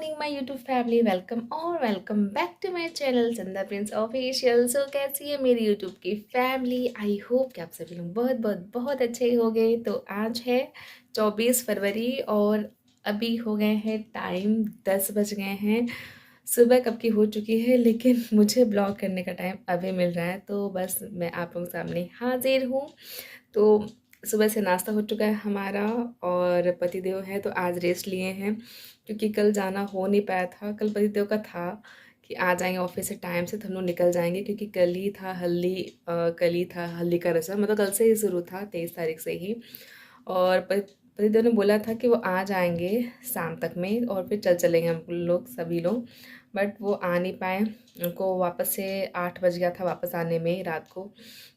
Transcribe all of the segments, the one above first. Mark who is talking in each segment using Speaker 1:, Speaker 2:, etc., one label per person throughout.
Speaker 1: Morning my YouTube family, welcome back to my channel Chanda Prince Official. So कैसी है मेरी YouTube की family? I hope कि आप सभी लोग बहुत बहुत बहुत अच्छे होंगे। तो आज है 24 फरवरी और अभी हो गए हैं टाइम 10 बज गए हैं। सुबह कब की हो चुकी है, लेकिन मुझे ब्लॉग करने का टाइम अभी मिल रहा है, तो बस मैं आप लोगों के सामने हाजिर हूँ। तो सुबह से नाश्ता हो चुका है हमारा और पतिदेव है तो आज रेस्ट लिए हैं, क्योंकि कल जाना हो नहीं पाया था। कल पतिदेव का था कि आ जाएंगे ऑफिस से टाइम से, तो हम लोग निकल जाएंगे, क्योंकि कल ही था हल्दी का रस्म, मतलब कल से ही शुरू था, 23 तारीख से ही। और पतिदेव ने बोला था कि वो आ जाएंगे शाम तक में और फिर चलेंगे हम लोग सभी लोग, बट वो आ नहीं पाए। उनको वापस से 8 बज गया था वापस आने में रात को,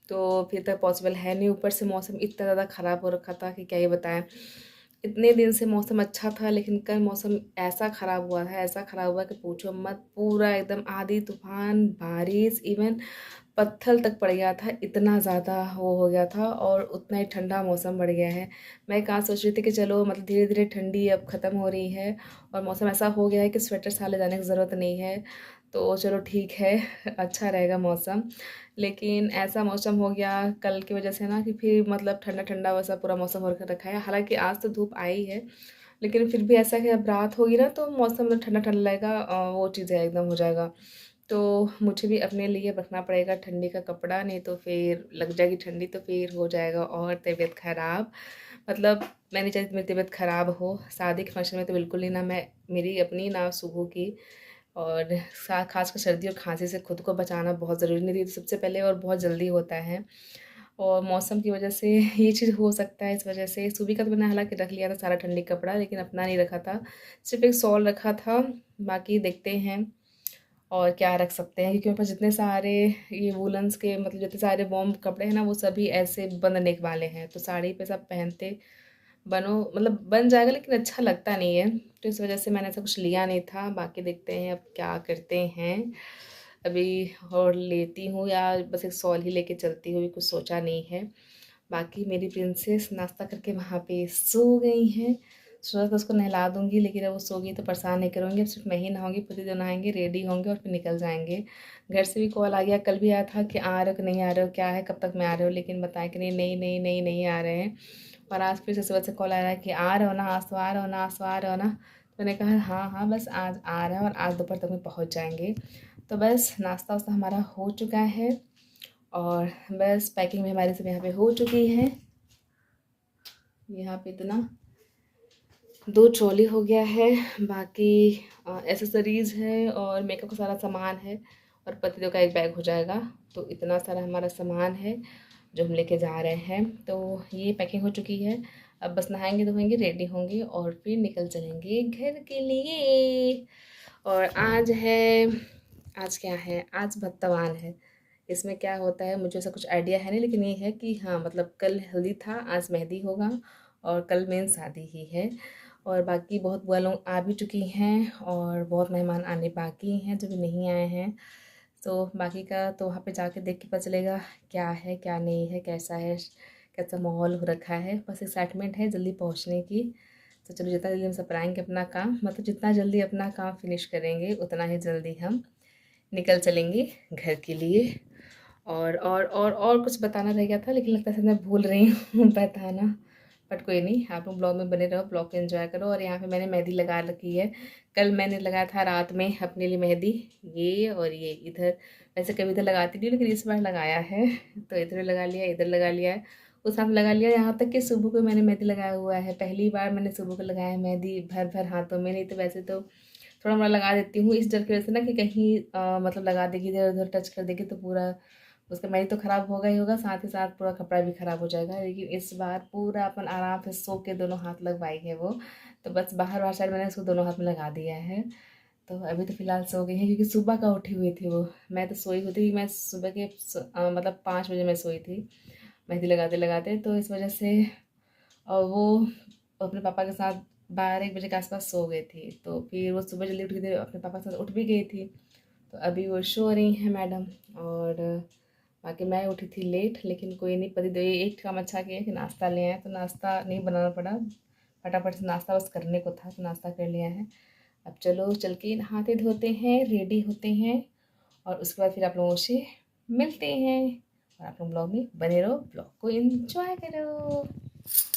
Speaker 1: तो फिर तक पॉसिबल है नहीं। ऊपर से मौसम इतना ज़्यादा ख़राब हो रखा था कि क्या ही बताएं। इतने दिन से मौसम अच्छा था, लेकिन कल मौसम ऐसा ख़राब हुआ है, ऐसा ख़राब हुआ कि पूछो मत। पूरा एकदम आंधी तूफान बारिश, इवन पत्थर तक पड़ गया था, इतना ज़्यादा वो हो गया था। और उतना ही ठंडा मौसम बढ़ गया है। मैं कहाँ सोच रही थी कि चलो मतलब धीरे धीरे ठंडी अब ख़त्म हो रही है और मौसम ऐसा हो गया है कि स्वेटर साले जाने की ज़रूरत नहीं है, तो चलो ठीक है अच्छा रहेगा मौसम। लेकिन ऐसा मौसम हो गया कल की वजह से ना कि फिर मतलब ठंडा ठंडा वैसा पूरा मौसम हो रखा है। हालांकि आज तो धूप आई है, लेकिन फिर भी ऐसा कि अब रात होगी ना तो मौसम मतलब ठंडा ठंडा लगेगा, वो चीज़ें एकदम हो जाएगा। तो मुझे भी अपने लिए रखना पड़ेगा ठंडी का कपड़ा, नहीं तो फिर लग जाएगी ठंडी, तो फिर हो जाएगा और तबीयत ख़राब। मतलब मैं नहीं चाहती मेरी तबीयत ख़राब हो शादी के फंक्शन में, तो बिल्कुल ही ना, मैं मेरी अपनी ना शुभू की। और खासकर सर्दी और खांसी से खुद को बचाना बहुत ज़रूरी, नहीं तो सबसे पहले और बहुत जल्दी होता है। और मौसम की वजह से ये चीज़ हो सकता है। इस वजह से सुबह का तो मैंने हालांकि रख लिया था सारा ठंडी कपड़ा, लेकिन अपना नहीं रखा था, सिर्फ एक शॉल रखा था। बाकी देखते हैं और क्या रख सकते हैं, क्योंकि मेरे पास जितने सारे ये वूलन्स के मतलब जितने सारे वॉर्म कपड़े हैं ना, वो सभी ऐसे बनने वाले हैं, तो साड़ी पे सब पहनते बनो मतलब बन जाएगा, लेकिन अच्छा लगता नहीं है। तो इस वजह से मैंने ऐसा कुछ लिया नहीं था। बाकी देखते हैं अब क्या करते हैं अभी। और लेती हूँ या बस एक शॉल ही लेके चलती हूँ, कुछ सोचा नहीं है। बाकी मेरी प्रिंसेस नाश्ता करके वहाँ पे सो गई हैं। सोचा था उसको नहला दूँगी, लेकिन अब वो सो गई तो परेशान नहीं करूँगी। अब सिर्फ मैं ही नहाऊँगी, पति नहाएंगे, रेडी होंगे और फिर निकल जाएंगे। घर से भी कॉल आ गया, कल भी आया था कि आ रहे हो कि नहीं आ रहे हो, क्या है कब तक में आ रहे हो, लेकिन बताएं कि नहीं नहीं नहीं नहीं नहीं आ रहे हैं। और आज फिर से सुबह से कॉल आ रहा है कि आ रहे हो ना, आज तो आ रहे हो ना, आज तो आ रहे हो ना। तो मैंने कहा हाँ हाँ बस आज आ रहे हैं और आज दोपहर तक में पहुँच जाएंगे। तो बस नाश्ता वास्ता हमारा हो चुका है और बस पैकिंग भी हमारी सब यहाँ पे हो चुकी है। यहाँ पे इतना 2 ट्रॉली हो गया है, बाकी एसेसरीज़ है और मेकअप का सारा सामान है, और पतिदेव का एक बैग हो जाएगा। तो इतना सारा हमारा सामान है जो हम लेके जा रहे हैं। तो ये पैकिंग हो चुकी है, अब बस नहाएंगे धोएंगे, रेडी होंगे और फिर निकल चलेंगे घर के लिए। और आज क्या है, आज भत्तवान है। इसमें क्या होता है मुझे ऐसा कुछ आइडिया है नहीं, लेकिन ये है कि हाँ मतलब कल हल्दी था, आज मेहंदी होगा और कल मेन शादी ही है। और बाकी बहुत बुआ लोग आ भी चुकी हैं और बहुत मेहमान आने बाकी हैं जो भी नहीं आए हैं। तो बाकी का तो वहाँ पे जाके देख के पता चलेगा क्या है क्या नहीं है, कैसा है, कैसा माहौल हो रखा है। बस एक्साइटमेंट है जल्दी पहुँचने की। तो चलो जितना जल्दी हम सपराएंगे अपना काम, मतलब जितना जल्दी अपना काम फिनिश करेंगे उतना ही जल्दी हम निकल चलेंगे घर के लिए। और कुछ बताना रह गया था, लेकिन लगता है मैं भूल रही हूँ बताना। बट कोई नहीं, आप लोग ब्लॉग में बने रहो, ब्लॉग को एंजॉय करो। और यहाँ पे मैंने मेहंदी लगा रखी है, कल मैंने लगाया था रात में अपने लिए मेहंदी, ये और ये इधर। वैसे कभी इधर लगाती थी, लेकिन इस बार लगाया है तो इधर लगा लिया, इधर लगा लिया है, उस हाथ में लगा लिया। यहाँ तक कि सुबह को मैंने मेहंदी लगाया हुआ है, पहली बार मैंने सुबह को लगाया है मेहंदी भर भर हाथों में। नहीं तो वैसे तो थोड़ा मोड़ा लगा देती हूँ, इस डर की वजह से ना कि कहीं मतलब लगा देगी, इधर उधर टच कर देगी तो पूरा उसका मेहंदी तो ख़राब होगा ही होगा, साथ ही साथ पूरा कपड़ा भी ख़राब हो जाएगा। लेकिन इस बार पूरा अपन आराम से सो के दोनों हाथ लगवाई है वो, तो बस बाहर बाहर साइड मैंने उसको दोनों हाथ में लगा दिया है। तो अभी तो फ़िलहाल सो गई है, क्योंकि सुबह का उठी हुई थी वो। मैं तो सोई हुई थी, मैं सुबह के मतलब 5 बजे मैं सोई थी मेहंदी लगाते लगाते, तो इस वजह से। और वो अपने पापा के साथ 12-1 बजे के आसपास सो गई थी, तो फिर वो सुबह जल्दी उठ गई थी, अपने पापा के साथ उठ भी गई थी। तो अभी वो सो रही हैं मैडम। और बाकी मैं उठी थी लेट, लेकिन कोई नहीं, पति दो एक काम अच्छा किया कि नाश्ता ले आए, तो नाश्ता नहीं बनाना पड़ा, फटाफट से नाश्ता बस करने को था तो नाश्ता कर लिया है। अब चलो चल के नहाते धोते हैं, रेडी होते हैं और उसके बाद फिर आप लोगों से मिलते हैं। और आप लोग ब्लॉग में बने रहो, ब्लॉग को एंजॉय करो।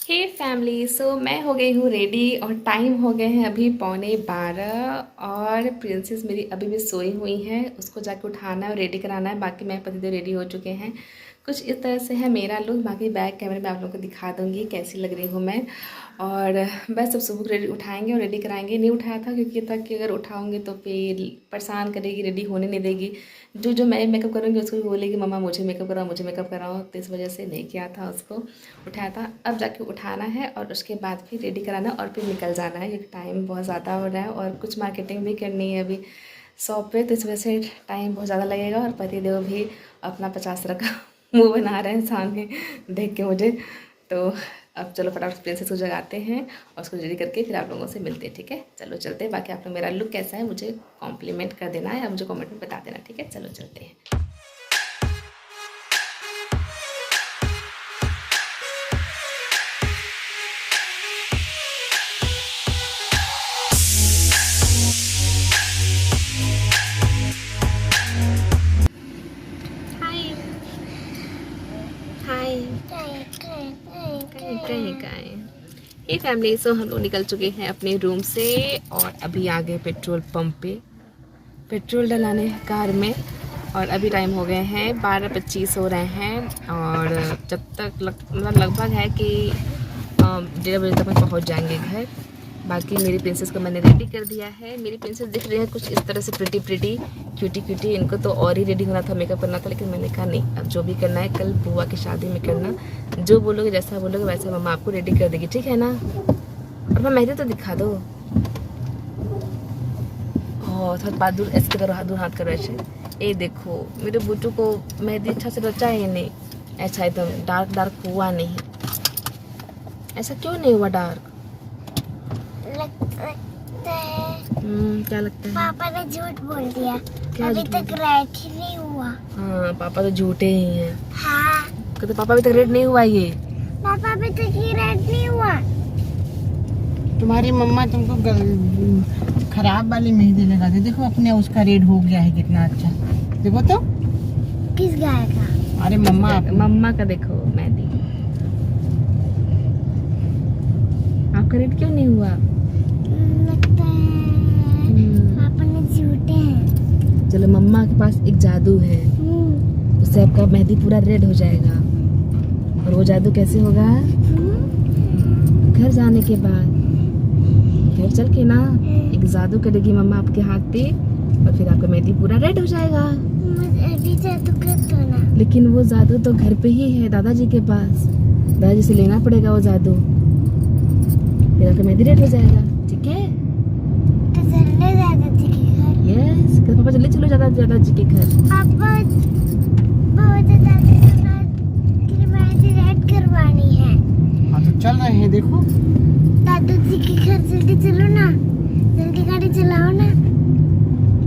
Speaker 1: हे फैमिली, सो मैं हो गई हूँ रेडी और टाइम हो गए हैं अभी 11:15 और प्रिंसेस मेरी अभी भी सोई हुई है। उसको जाके उठाना है और रेडी कराना है। बाकी मैं पतिदेव रेडी हो चुके हैं। कुछ इस तरह से है मेरा लुक। बाकी बैक कैमरे में आप लोगों को दिखा दूँगी कैसी लग रही हूँ मैं। और बस अब सुबह रेडी उठाएंगे और रेडी कराएंगे। नहीं उठाया था क्योंकि ये था कि अगर उठाऊंगे तो फिर परेशान करेगी, रेडी होने नहीं देगी। जो जो मैं मेकअप करूँगी उसको भी बोलेगी मम्मा मुझे मेकअप कराओ, मुझे मेकअप कराओ। तो इस वजह से नहीं किया था, उसको उठाया था। अब जाके उठाना है और उसके बाद फिर रेडी कराना और फिर निकल जाना है क्योंकि टाइम बहुत ज़्यादा हो रहा है और कुछ मार्केटिंग भी करनी है अभी शॉप पे। तो इस वजह से टाइम बहुत ज़्यादा लगेगा। और पतिदेव भी अपना 50 का मुँह बना रहे हैं सामने देख के मुझे। तो अब चलो फटाफट प्रिंसेस को जगाते हैं और उसको रेडी करके फिर आप लोगों से मिलते हैं। ठीक है, चलो चलते हैं। बाकी आप लोग मेरा लुक कैसा है मुझे कॉम्प्लीमेंट कर देना है या मुझे कमेंट में बता देना। ठीक है, चलो चलते हैं। हाय हाय कहीं ये फैमिली। सो हम लोग निकल चुके हैं अपने रूम से और अभी आ गए पेट्रोल पंप पे पेट्रोल डलाने कार में। और अभी टाइम हो गए हैं 12:25 हो रहे हैं। और जब तक मतलब लगभग है कि 1:30 बजे तक हम पहुंच जाएंगे घर। बाकी मेरी प्रिंसेस को मैंने रेडी कर दिया है। मेरी प्रिंसेस दिख रही है कुछ इस तरह से प्रिटी क्यूटी। इनको तो और ही रेडी होना था, मेकअप करना था, लेकिन मैंने कहा नहीं, अब जो भी करना है कल बुआ की शादी में करना। जो बोलोगे जैसा बोलोगे वैसे मम्मा आपको रेडी कर देगी, ठीक है ना। और मैं मेहंदी तो दिखा दो। थोड़ा बात दूर ऐसे करो, दूर हाथ करो ऐसे। ये देखो मेरे बुट्टू को मेहंदी अच्छा से रचा ही नहीं, ऐसा एकदम डार्क हुआ नहीं। ऐसा क्यों नहीं हुआ डार्क?
Speaker 2: लगता है
Speaker 1: क्या लगता है?
Speaker 2: पापा ने झूठ बोल दिया।
Speaker 1: क्या
Speaker 2: अभी
Speaker 1: झूठ?
Speaker 2: तक रेड ही नहीं हुआ।
Speaker 1: हाँ, पापा तो झूठे ही हैं।
Speaker 2: हाँ,
Speaker 1: कहते पापा अभी तक रेड नहीं हुआ ये।
Speaker 2: पापा अभी तक ही रेड नहीं हुआ।
Speaker 3: तुम्हारी मम्मा तुमको खराब वाली मेहंदी लगा दी। देखो अपने उसका रेड हो गया है कितना अच्छा। देखो तो
Speaker 2: किस गाय का?
Speaker 3: अरे
Speaker 1: मम्मा का देखो मेहंदी। आपका रेड क्यों नहीं हुआ?
Speaker 2: लगता है पापा ने झूठे हैं।
Speaker 1: चलो मम्मा के पास एक जादू है, उससे आपका मेहंदी पूरा रेड हो जाएगा। और वो जादू कैसे होगा? घर जाने के बाद घर चल के ना एक जादू करेगी मम्मा आपके हाथ पे और फिर आपका मेहंदी पूरा रेड हो जाएगा।
Speaker 2: मुझे अभी जादू कर दो ना।
Speaker 1: लेकिन वो जादू तो घर पे ही है, दादाजी के पास। दादाजी से लेना पड़ेगा वो जादू, फिर आपका मेहंदी रेड हो जाएगा। ठीक है,
Speaker 2: तो चलने दादाजी के घर।
Speaker 1: यस, पापा जल्दी चलो दादाजी के घर।
Speaker 2: पापा बहुत दादाजी के बाद तेरी मेहंदी रेड करवानी है।
Speaker 3: हाँ तो चल रहे हैं। देखो
Speaker 2: दादाजी के घर जल्दी चलो ना, जल्दी गाड़ी चलाओ ना।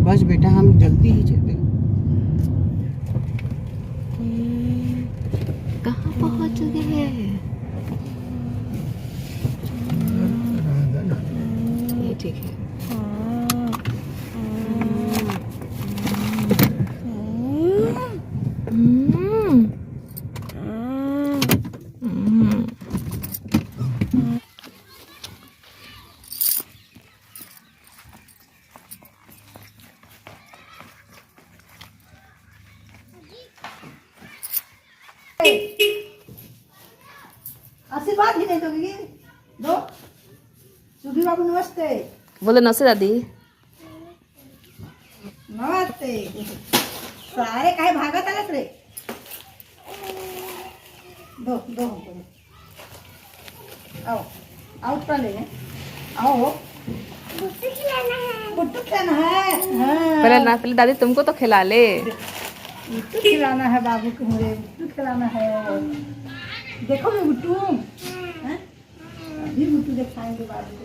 Speaker 3: बस बेटा हम जल्दी ही चलते।
Speaker 1: कहाँ पहुँच गए? ये ठीक है।
Speaker 3: आशीर्वाद ही नहीं दोगी? दो। सुधी बाबू नमस्ते।
Speaker 1: बोलो नमस्ते दादी।
Speaker 3: नमस्ते। सारे काहे भागत आलस रे? दो दो हमको। आओ आओ पहले आओ।
Speaker 2: मुझसे खिलाना है।
Speaker 3: बुट्टू खिलाना है। हाँ।
Speaker 1: पहले दादी तुमको तो खिला ले।
Speaker 3: बुट्टू खिलाना है बाबू को, मुझे बुट्टू खिलाना है। देखो मैं बुट्टू हैं? अभी बुट्टू दिखाएंगे बाबू को।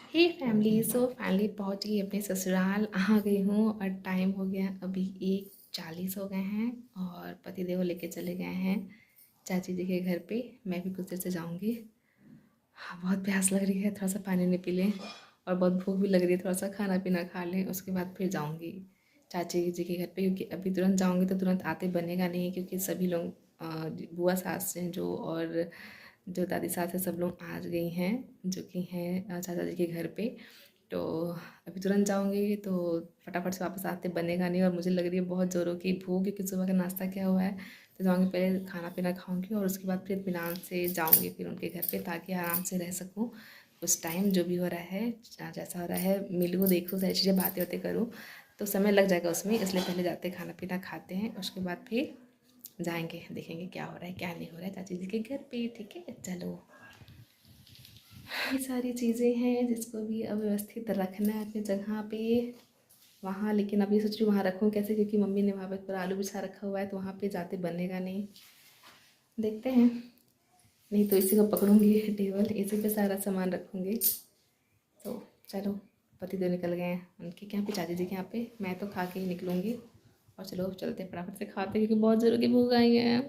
Speaker 1: हे फैमिली, सो फाइनली पहुंच गई अपने ससुराल। आ गई हूँ और टाइम हो गया अभी 1:40 हो गए हैं और पतिदेव लेके चले गए हैं चाची जी के घर पे। मैं भी कुछ देर से जाऊँगी। हाँ, बहुत प्यास लग रही है, थोड़ा सा पानी नहीं पी लें, और बहुत भूख भी लग रही है, थोड़ा सा खाना पीना खा लें, उसके बाद फिर जाऊँगी चाची जी के घर पे। क्योंकि अभी तुरंत जाऊँगी तो तुरंत आते बनेगा नहीं, क्योंकि सभी लोग बुआ सास हैं जो, और जो दादी सास है, सब लोग आ गई हैं, जो कि हैं चाचा जी के घर पे। तो अभी तुरंत जाऊँगी तो फटाफट से वापस आते बनेगा नहीं, और मुझे लग रही है बहुत ज़ोरों की भूख, क्योंकि सुबह का नाश्ता किया हुआ है। तो जाऊँगी, पहले खाना पीना खाऊँगी और उसके बाद फिर इत्मीनान से जाऊँगी फिर उनके घर पे, ताकि आराम से रह सकूँ उस टाइम। जो भी हो रहा है, जैसा हो रहा है, मिलूँ, देखूँ, सारी चीज़ें, बातें वातें करूँ, तो समय लग जाएगा उसमें। इसलिए पहले जाते खाना पीना खाते हैं, उसके बाद फिर जाएंगे, देखेंगे क्या हो रहा है क्या नहीं हो रहा है चाची जी के घर पे। ठीक है, चलो। ये सारी चीज़ें हैं जिसको भी अव्यवस्थित रखना है अपनी जगह पे वहाँ। लेकिन अभी सोच रही हूँ वहाँ रखूँ कैसे, क्योंकि मम्मी ने वहाँ पे पूरा आलू बिछा रखा हुआ है, तो वहाँ पे जाते बनेगा नहीं। देखते हैं, नहीं तो इसी को पकड़ूंगी, टेबल इसी पे सारा सामान रखूँगी। तो चलो, पतिदेव निकल गए हैं उनके यहाँ पे, चाची जी के यहाँ पे। मैं तो खा के ही निकलूँगी, और चलो चलते फटाफट से खाते, क्योंकि बहुत ज़ोरों की भूख आई है।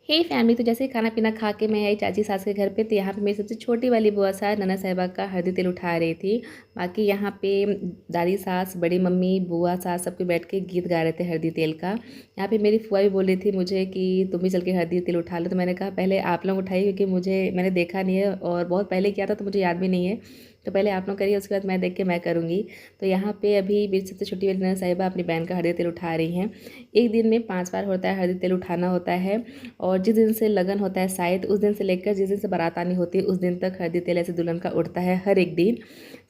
Speaker 1: हे फैमिली, तो जैसे ही खाना पीना खा के मैं आई चाची सास के घर पे, तो यहाँ पे मेरी सबसे छोटी वाली बुआ सास नना साहिबा का हल्दी तेल उठा रही थी। बाकी यहाँ पे दादी सास, बड़ी मम्मी, बुआ सास सबके बैठ के गीत गा रहे थे हल्दी तेल का। यहाँ पे मेरी फुआ भी बोल रही थी मुझे कि तुम भी चल के हल्दी तेल उठा लो। तो मैंने कहा पहले आप लोग उठाइए, क्योंकि मैंने देखा नहीं है, और बहुत पहले किया था तो मुझे याद भी नहीं है। तो पहले आप लोग करिए, उसके बाद मैं देख के मैं करूँगी। तो यहाँ पे अभी मेरी सबसे छोटी वाली नना साहिबा अपनी बहन का हल्दी तेल उठा रही हैं। एक दिन में 5 बार होता है हल्दी तेल उठाना होता है, और जिस दिन से लगन होता है शायद, उस दिन से लेकर जिस दिन से बारात आनी होती है उस दिन तक हल्दी तेल ऐसे दुल्हन का उड़ता है हर एक दिन।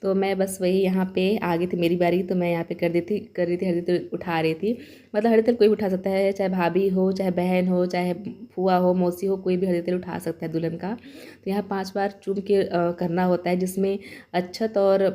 Speaker 1: तो मैं बस वही यहाँ पे आ गई थी मेरी बारी, तो मैं यहाँ पे कर रही थी हल्दी तेल उठा रही थी। मतलब हल्दी तेल कोई भी उठा सकता है, चाहे भाभी हो, चाहे बहन हो, चाहे फुआ हो, मौसी हो, कोई भी हल्दी तेल उठा सकता है दुल्हन का। तो यहाँ 5 बार चूम के करना होता है, जिसमें अच्छत और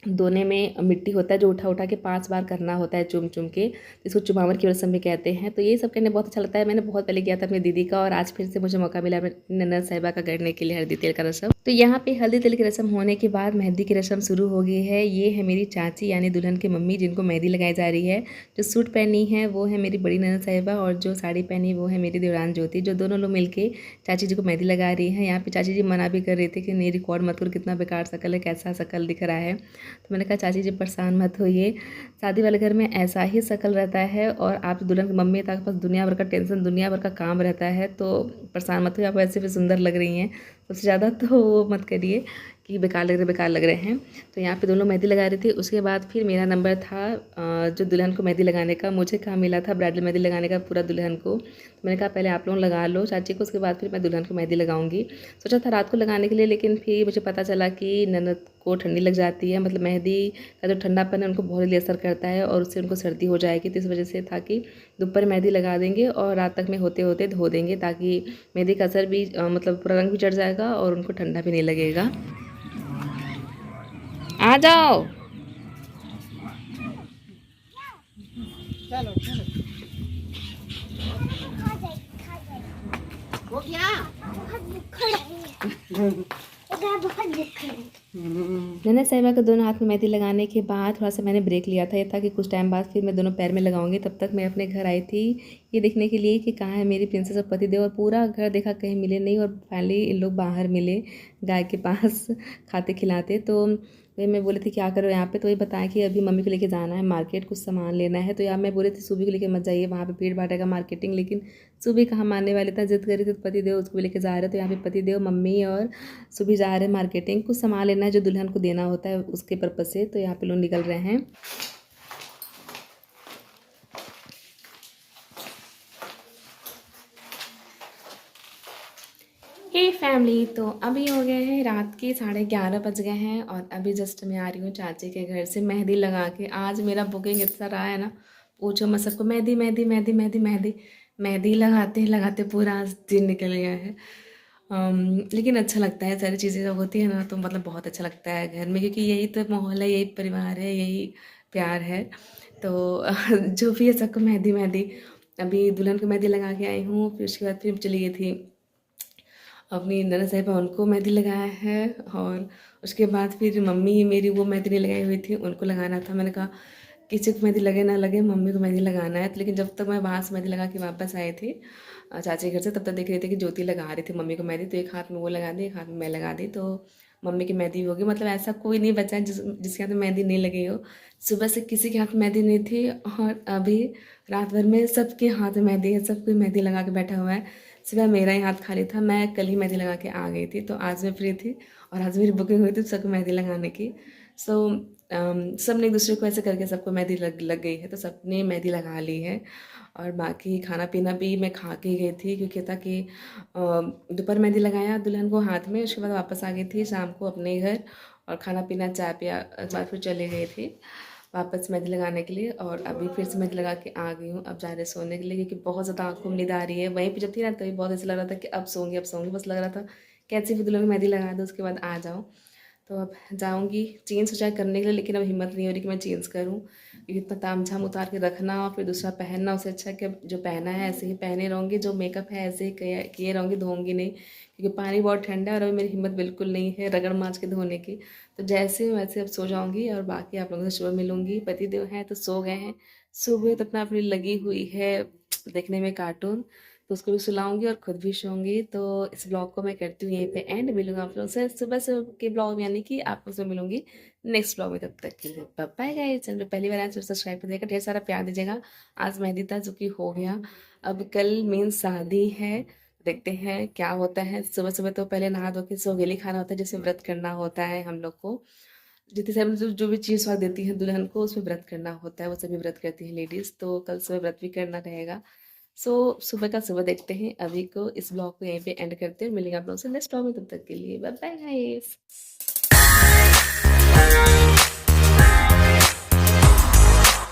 Speaker 1: दोने में मिट्टी होता है, जो उठा उठा के 5 बार करना होता है चुम चुम के, इसको चुमावर की रस्म भी कहते हैं। तो ये सब करने बहुत अच्छा लगता है। मैंने बहुत पहले किया था अपनी दीदी का, और आज फिर से मुझे मौका मिला अपनी ननद साहिबा का करने के लिए हल्दी तेल का रस्म। तो यहाँ पे हल्दी तेल की रस्म होने के बाद मेहंदी की रस्म शुरू हो गई है। ये है मेरी चाची यानी दुल्हन की मम्मी, जिनको मेहंदी लगाई जा रही है। जो सूट पहनी है वो है मेरी बड़ी ननद साहिबा, और जो साड़ी पहनी वो है मेरी देवरान ज्योति, जो दोनों लोग मिलके चाची जी को मेहंदी लगा रही हैं। यहाँ पे चाची जी मना भी कर रही थी कि नहीं रिकॉर्ड मत करो, कितना बेकार शकल है, कैसा शकल दिख रहा है। तो मैंने कहा चाची जी परेशान मत होइए, शादी वाले घर में ऐसा ही शकल रहता है, और आप दुल्हन की मम्मी है तो आपके पास दुनिया भर का टेंशन, दुनिया भर का काम रहता है, तो परेशान मत होइए। आप वैसे भी सुंदर लग रही हैं, सबसे ज़्यादा तो वो मत करिए कि बेकार लग रहे हैं। तो यहाँ पे दोनों मेहंदी लगा रही थी। उसके बाद फिर मेरा नंबर था जो दुल्हन को मेहंदी लगाने का। मुझे काम मिला था ब्राइडल मेहंदी लगाने का पूरा दुल्हन को। तो मैंने कहा पहले आप लोग लगा लो चाची को, उसके बाद फिर मैं दुल्हन को मेहंदी लगाऊंगी। सोचा था रात को लगाने के लिए, लेकिन फिर मुझे पता चला कि ननद को ठंडी लग जाती है, मतलब मेहंदी का जो ठंडापन है उनको बहुत जल्दी असर करता है, और उससे उनको सर्दी हो जाएगी। तो इस वजह से था कि दोपहर मेहंदी लगा देंगे और रात तक में होते होते धो देंगे, ताकि मेहंदी का असर भी मतलब पूरा रंग भी चढ़ जाएगा और उनको ठंडा भी नहीं लगेगा। आ जाओ।
Speaker 3: चलो चलो हो गया।
Speaker 2: बहुत दुखड़ है, बहुत दुखड़ है।
Speaker 1: ननद साहिबा के दोनों हाथ में मेहंदी लगाने के बाद थोड़ा सा मैंने ब्रेक लिया था। ये था कि कुछ टाइम बाद फिर मैं दोनों पैर में लगाऊंगी। तब तक मैं अपने घर आई थी ये देखने के लिए कि कहाँ है मेरी प्रिंसेस और पतिदेव, और पूरा घर देखा कहीं मिले नहीं, और फाइनली इन लोग बाहर मिले गाय के पास खाते खिलाते। तो वही मैं बोली थी क्या करो यहाँ पे, तो वही बताया कि अभी मम्मी को लेके जाना है मार्केट, कुछ सामान लेना है। तो यहाँ मैं बोली थी सुबह को लेके मत जाइए, वहाँ पे भीड़ भाड़ का मार्केटिंग, लेकिन सुबह कहाँ मानने वाले था, जिद करी थी। तो पतिदेव उसको भी लेके जा रहे। तो यहाँ पे पतिदेव, मम्मी और सुबह जा रहे हैं मार्केटिंग, कुछ सामान लेना है जो दुल्हन को देना होता है उसके पर्पज़ से। तो यहाँ पे लोग निकल रहे हैं। हे फैमिली, तो अभी हो गए हैं रात के 11:30 बज गए हैं और अभी जस्ट मैं आ रही हूँ चाची के घर से मेहंदी लगा के। आज मेरा बुकिंग इतना रहा है ना, पूछो मैं। सबको मेहंदी मेहंदी मेहंदी मेहंदी मेहंदी मेहंदी लगाते लगाते पूरा आज दिन निकल गया है। लेकिन अच्छा लगता है, सारी चीज़ें जब होती है ना तो मतलब बहुत अच्छा लगता है घर में, क्योंकि यही तो माहौल है, यही परिवार है, यही प्यार है। तो जो भी है सबको मेहंदी मेहंदी। अभी दुल्हन को मेहंदी लगा के आई हूँ, फिर उसके बाद फिर चली गई थी अपनी ननद साहिबा, उनको मेहंदी लगाया है। और उसके बाद फिर मम्मी मेरी वो मेहंदी नहीं लगाई हुई थी, उनको लगाना था। मैंने कहा किसी को मेहंदी लगे ना लगे, मम्मी को मेहंदी लगाना है। तो लेकिन जब तक मैं वहाँ से मेहंदी लगा के वापस आई थी चाची के घर से, तब तक देख रही थी कि ज्योति लगा रही थी मम्मी को मेहंदी। तो एक हाथ में वो लगा दी, एक हाथ में मैं लगा दी, तो मम्मी की मेहंदी होगी। मतलब ऐसा कोई नहीं बचा है जिसके हाथ में मेहंदी नहीं लगी हो। सुबह से किसी के हाथ में मेहंदी नहीं थी और अभी रात भर में सबके हाथ में मेहंदी है, सब कोई मेहंदी लगा के बैठा हुआ है। सिवाय मेरा ही हाथ खाली था, मैं कल ही मेहंदी लगा के आ गई थी। तो आज मैं फ्री थी और आज मेरी बुकिंग हुई थी सबको मेहंदी लगाने की। सो सब ने एक दूसरे को ऐसे करके सबको मेहंदी लग गई है, तो सबने मेहंदी लगा ली है। और बाकी खाना पीना भी मैं खा के गई थी, क्योंकि था कि दोपहर मेहंदी लगाया दुल्हन को हाथ में, उसके बाद वापस आ गई थी शाम को अपने घर और खाना पीना चाय पिया, बाद फिर चली गई थी वापस मेहंदी लगाने के लिए। और अभी फिर से मेहंदी लगा के आ गई हूँ, अब जा रहे सोने के लिए, क्योंकि बहुत ज़्यादा आँखों में नींद आ रही है। वहीं पे जब थी ना तभी बहुत ऐसा लग रहा था कि अब सोऊंगी अब सोऊंगी, बस लग रहा था कैसे भी दुल्हन को मेहंदी लगा दो उसके बाद आ जाऊँ। तो अब जाऊँगी चेंज सोचा है करने के लिए, लेकिन अब हिम्मत नहीं हो रही कि मैं चेंज करूँ, क्योंकि इतना तामझाम उतार के रखना और फिर दूसरा पहनना, उससे अच्छा है कि अब जो पहना है ऐसे ही पहने रहूँगी, जो मेकअप है ऐसे ही किए रहूँगी, धोऊंगी नहीं, क्योंकि पानी बहुत ठंडा है और अभी मेरी हिम्मत बिल्कुल नहीं है रगड़ माँज के धोने की। तो जैसे वैसे अब सो जाऊँगी और बाकी आप लोगों से सुबह मिलूँगी। पतिदेव हैं तो सो गए हैं, सुबह तो अपना अपनी लगी हुई है देखने में कार्टून, तो उसको भी सुलाऊंगी और खुद भी सोऊंगी। तो इस ब्लॉग को मैं करती हूँ यहीं पे एंड, मिलूंगा आप लोगों से सुबह सुबह के ब्लॉग में, यानी कि आप लोगों से मिलूंगी नेक्स्ट ब्लॉग में। तब तक के लिए बाय बाय गाइस। चैनल पे पहली बार आए तो सब्सक्राइब कर देगा, ढेर सारा प्यार दीजिएगा। आज मेहंदी था जो कि हो गया, अब कल मेन शादी है, देखते हैं क्या होता है। सुबह सुबह तो पहले नहा धो के सौगेली खाना होता है, जिसमें व्रत करना होता है हम लोग को। जितनी सारी जो भी चीज़ स्वाद देती है दुल्हन को, उसमें व्रत करना होता है, वो सभी व्रत करती हैं लेडीज़। तो कल सुबह व्रत भी करना रहेगा। सो सुबह का सुबह देखते हैं। अभी को इस ब्लॉग को यहीं पे एंड करते हैं, मिलेंगे आप लोगों से नेक्स्ट ब्लॉग में, तब तक के लिए बाय बाय गाइस।